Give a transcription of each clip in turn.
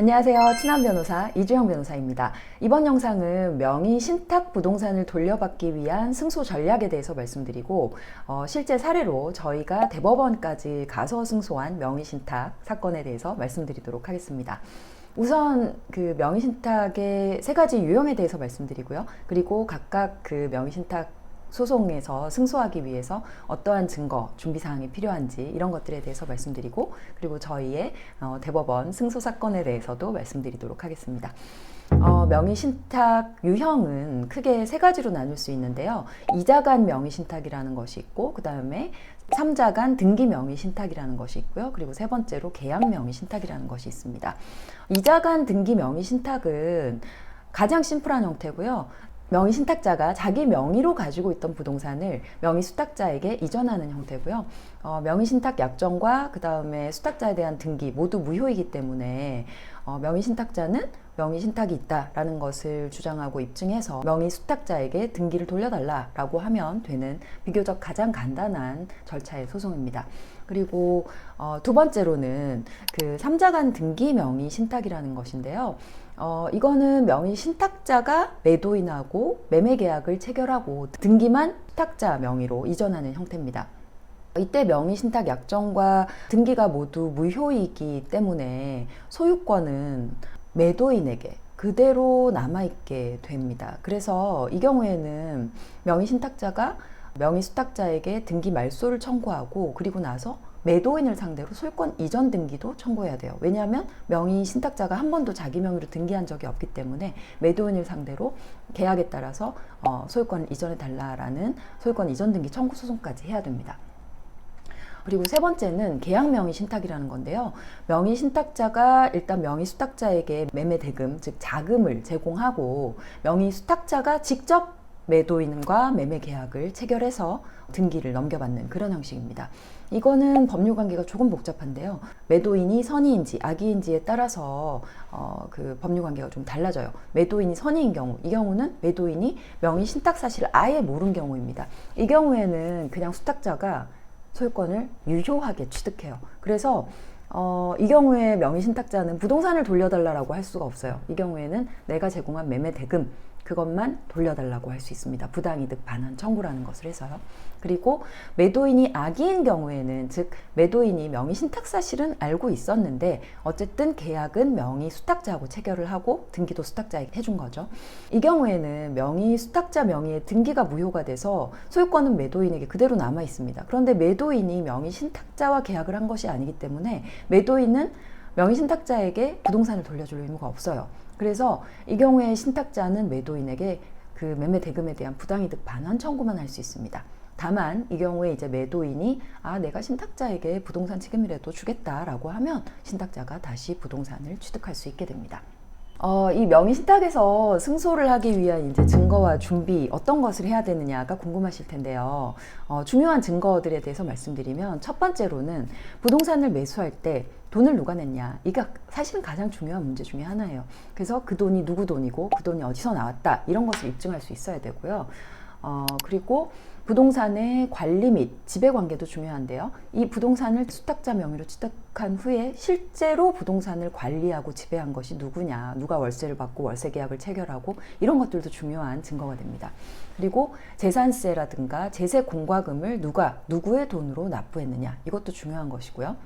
안녕하세요. 친한 변호사 이주영 변호사입니다. 이번 영상은 명의 신탁 부동산을 돌려받기 위한 승소 전략에 대해서 말씀드리고 실제 사례로 저희가 대법원까지 가서 승소한 명의 신탁 사건에 대해서 말씀드리도록 하겠습니다. 우선 그 명의 신탁의 세 가지 유형에 대해서 말씀드리고요. 그리고 각각 그 명의 신탁 소송에서 승소하기 위해서 어떠한 증거, 준비사항이 필요한지 이런 것들에 대해서 말씀드리고, 그리고 저희의 대법원 승소 사건에 대해서도 말씀드리도록 하겠습니다. 명의 신탁 유형은 크게 세 가지로 나눌 수 있는데요. 이자간 명의 신탁이라는 것이 있고, 그 다음에 3자간 등기 명의 신탁이라는 것이 있고요. 그리고 세 번째로 계약 명의 신탁이라는 것이 있습니다. 이자간 등기 명의 신탁은 가장 심플한 형태고요. 명의 신탁자가 자기 명의로 가지고 있던 부동산을 명의 수탁자에게 이전하는 형태고요. 명의 신탁 약정과 그 다음에 수탁자에 대한 등기 모두 무효이기 때문에 명의 신탁자는 명의 신탁이 있다라는 것을 주장하고 입증해서 명의 수탁자에게 등기를 돌려달라라고 하면 되는 비교적 가장 간단한 절차의 소송입니다. 그리고 두 번째로는 그 3자간 등기 명의 신탁이라는 것인데요. 이거는 명의 신탁자가 매도인하고 매매 계약을 체결하고 등기만 수탁자 명의로 이전하는 형태입니다. 이때 명의 신탁 약정과 등기가 모두 무효이기 때문에 소유권은 매도인에게 그대로 남아있게 됩니다. 그래서 이 경우에는 명의 신탁자가 명의 수탁자에게 등기 말소를 청구하고, 그리고 나서 매도인을 상대로 소유권 이전 등기도 청구해야 돼요. 왜냐하면 명의 신탁자가 한 번도 자기 명의로 등기한 적이 없기 때문에 매도인을 상대로 계약에 따라서 소유권을 이전해 달라라는 소유권 이전 등기 청구 소송까지 해야 됩니다. 그리고 세 번째는 계약 명의 신탁이라는 건데요. 명의 신탁자가 일단 명의 수탁자에게 매매 대금, 즉 자금을 제공하고, 명의 수탁자가 직접 매도인과 매매 계약을 체결해서 등기를 넘겨받는 그런 형식입니다. 이거는 법률 관계가 조금 복잡한데요. 매도인이 선의인지 악의인지에 따라서 그 법률 관계가 좀 달라져요. 매도인이 선의인 경우, 이 경우는 매도인이 명의 신탁 사실을 아예 모른 경우입니다. 이 경우에는 그냥 수탁자가 소유권을 유효하게 취득해요. 그래서 이 경우에 명의 신탁자는 부동산을 돌려달라고 할 수가 없어요. 이 경우에는 내가 제공한 매매 대금 그것만 돌려달라고 할 수 있습니다. 부당이득 반환 청구라는 것을 해서요. 그리고 매도인이 악의인 경우에는, 즉 매도인이 명의 신탁 사실은 알고 있었는데 어쨌든 계약은 명의 수탁자하고 체결을 하고 등기도 수탁자에게 해준 거죠. 이 경우에는 명의 수탁자 명의의 등기가 무효가 돼서 소유권은 매도인에게 그대로 남아 있습니다. 그런데 매도인이 명의 신탁자와 계약을 한 것이 아니기 때문에 매도인은 명의 신탁자에게 부동산을 돌려줄 의무가 없어요. 그래서 이 경우에 신탁자는 매도인에게 그 매매 대금에 대한 부당이득 반환 청구만 할 수 있습니다. 다만 이 경우에 이제 매도인이 내가 신탁자에게 부동산 책임이라도 주겠다라고 하면 신탁자가 다시 부동산을 취득할 수 있게 됩니다. 이 명의 신탁에서 승소를 하기 위한 이제 증거와 준비, 어떤 것을 해야 되느냐가 궁금하실 텐데요. 중요한 증거들에 대해서 말씀드리면, 첫 번째로는 부동산을 매수할 때 돈을 누가 냈냐, 이게 사실은 가장 중요한 문제 중에 하나예요. 그래서 그 돈이 누구 돈이고 그 돈이 어디서 나왔다, 이런 것을 입증할 수 있어야 되고요. 그리고 부동산의 관리 및 지배 관계도 중요한데요. 이 부동산을 수탁자 명의로 취득한 후에 실제로 부동산을 관리하고 지배한 것이 누구냐, 누가 월세를 받고 월세 계약을 체결하고, 이런 것들도 중요한 증거가 됩니다. 그리고 재산세라든가 제세 공과금을 누구의 돈으로 납부했느냐, 이것도 중요한 것이고요.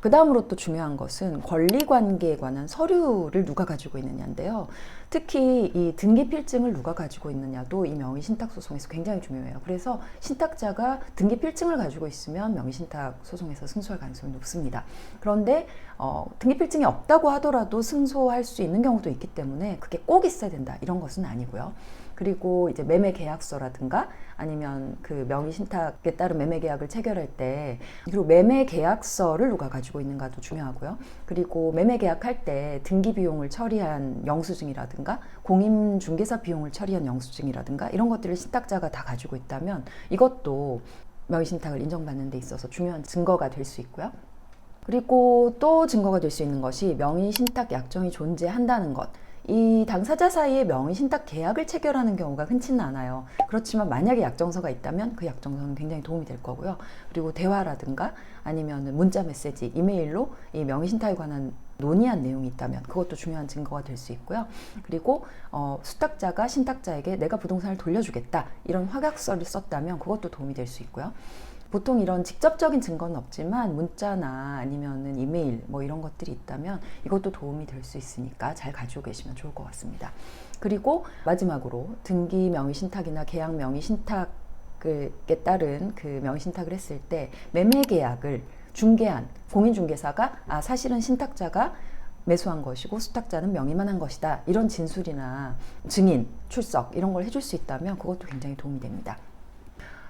그 다음으로 또 중요한 것은 권리관계에 관한 서류를 누가 가지고 있느냐인데요. 특히 이 등기 필증을 누가 가지고 있느냐도 이 명의 신탁 소송에서 굉장히 중요해요. 그래서 신탁자가 등기 필증을 가지고 있으면 명의 신탁 소송에서 승소할 가능성이 높습니다. 그런데 등기 필증이 없다고 하더라도 승소할 수 있는 경우도 있기 때문에 그게 꼭 있어야 된다, 이런 것은 아니고요. 그리고 이제 매매 계약서라든가 아니면 그 명의 신탁에 따른 매매 계약을 체결할 때, 그리고 매매 계약서를 누가 가지고 있는가도 중요하고요. 그리고 매매 계약할 때 등기 비용을 처리한 영수증이라든가 공인중개사 비용을 처리한 영수증이라든가 이런 것들을 신탁자가 다 가지고 있다면 이것도 명의 신탁을 인정받는 데 있어서 중요한 증거가 될 수 있고요. 그리고 또 증거가 될 수 있는 것이 명의 신탁 약정이 존재한다는 것. 이 당사자 사이에 명의 신탁 계약을 체결하는 경우가 흔치는 않아요. 그렇지만 만약에 약정서가 있다면 그 약정서는 굉장히 도움이 될 거고요. 그리고 대화라든가 아니면 문자 메시지, 이메일로 이 명의 신탁에 관한 논의한 내용이 있다면 그것도 중요한 증거가 될 수 있고요. 그리고 수탁자가 신탁자에게 내가 부동산을 돌려주겠다 이런 확약서를 썼다면 그것도 도움이 될 수 있고요. 보통 이런 직접적인 증거는 없지만 문자나 아니면은 이메일 뭐 이런 것들이 있다면 이것도 도움이 될 수 있으니까 잘 가지고 계시면 좋을 것 같습니다. 그리고 마지막으로 등기 명의 신탁이나 계약 명의 신탁에 따른 그 명의 신탁을 했을 때 매매 계약을 중개한 공인중개사가 사실은 신탁자가 매수한 것이고 수탁자는 명의만 한 것이다 이런 진술이나 증인, 출석 이런 걸 해줄 수 있다면 그것도 굉장히 도움이 됩니다.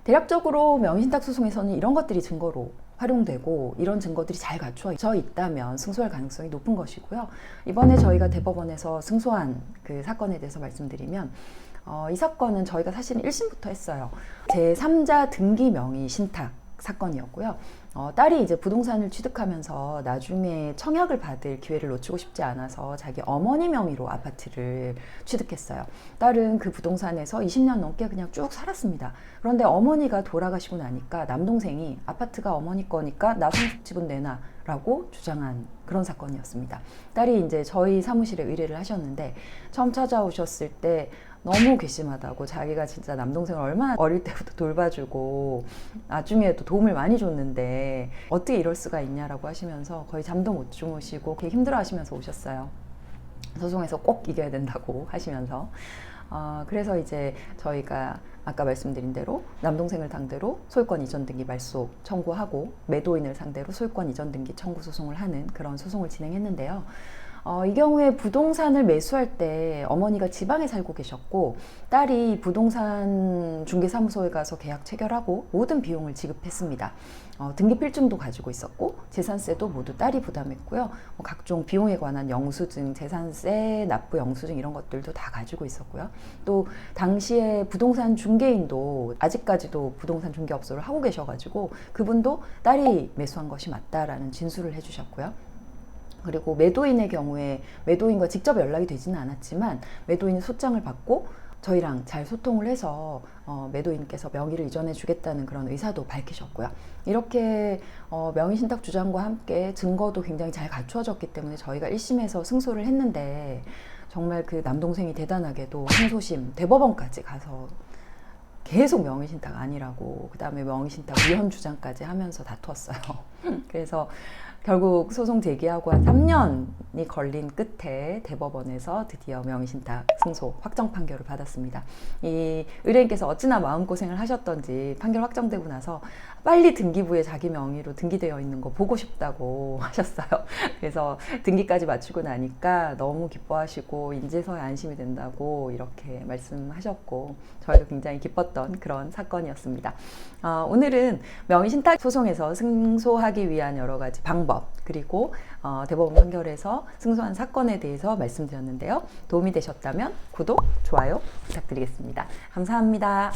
대략적으로 명의신탁 소송에서는 이런 것들이 증거로 활용되고 이런 증거들이 잘 갖춰져 있다면 승소할 가능성이 높은 것이고요. 이번에 저희가 대법원에서 승소한 그 사건에 대해서 말씀드리면 이 사건은 저희가 사실은 1심부터 했어요. 제3자 등기 명의 신탁 사건이었고요. 딸이 이제 부동산을 취득하면서 나중에 청약을 받을 기회를 놓치고 싶지 않아서 자기 어머니 명의로 아파트를 취득했어요. 딸은 그 부동산에서 20년 넘게 그냥 쭉 살았습니다. 그런데 어머니가 돌아가시고 나니까 남동생이 아파트가 어머니 거니까 나 상속지분 내놔 라고 주장한 그런 사건이었습니다. 딸이 이제 저희 사무실에 의뢰를 하셨는데 처음 찾아오셨을 때 너무 괘씸하다고 자기가 진짜 남동생을 얼마나 어릴 때부터 돌봐주고 나중에도 도움을 많이 줬는데 어떻게 이럴 수가 있냐라고 하시면서 거의 잠도 못 주무시고 되게 힘들어 하시면서 오셨어요. 소송에서 꼭 이겨야 된다고 하시면서 그래서 이제 저희가 아까 말씀드린 대로 남동생을 상대로 소유권 이전 등기 말소 청구하고 매도인을 상대로 소유권 이전 등기 청구 소송을 하는 그런 소송을 진행했는데요. 이 경우에 부동산을 매수할 때 어머니가 지방에 살고 계셨고 딸이 부동산 중개사무소에 가서 계약 체결하고 모든 비용을 지급했습니다. 등기 필증도 가지고 있었고 재산세도 모두 딸이 부담했고요. 각종 비용에 관한 영수증, 재산세, 납부 영수증 이런 것들도 다 가지고 있었고요. 또 당시에 부동산 중개인도 아직까지도 부동산 중개업소를 하고 계셔가지고 그분도 딸이 매수한 것이 맞다라는 진술을 해주셨고요. 그리고 매도인의 경우에 매도인과 직접 연락이 되지는 않았지만 매도인이 소장을 받고 저희랑 잘 소통을 해서 매도인께서 명의를 이전해 주겠다는 그런 의사도 밝히셨고요. 이렇게 명의신탁 주장과 함께 증거도 굉장히 잘 갖추어졌기 때문에 저희가 1심에서 승소를 했는데 정말 그 남동생이 대단하게도 항소심 대법원까지 가서 계속 명의신탁 아니라고 그 다음에 명의신탁 위헌 주장까지 하면서 다투었어요. 그래서 결국 소송 제기하고 한 3년이 걸린 끝에 대법원에서 드디어 명의신탁 승소 확정 판결을 받았습니다. 이 의뢰인께서 어찌나 마음고생을 하셨던지 판결 확정되고 나서 빨리 등기부에 자기 명의로 등기되어 있는 거 보고 싶다고 하셨어요. 그래서 등기까지 마치고 나니까 너무 기뻐하시고 인제서야 안심이 된다고 이렇게 말씀하셨고 저희도 굉장히 기뻤던 그런 사건이었습니다. 오늘은 명의신탁 소송에서 승소하기 위한 여러 가지 방법 그리고 대법원 판결에서 승소한 사건에 대해서 말씀드렸는데요. 도움이 되셨다면 구독, 좋아요 부탁드리겠습니다. 감사합니다.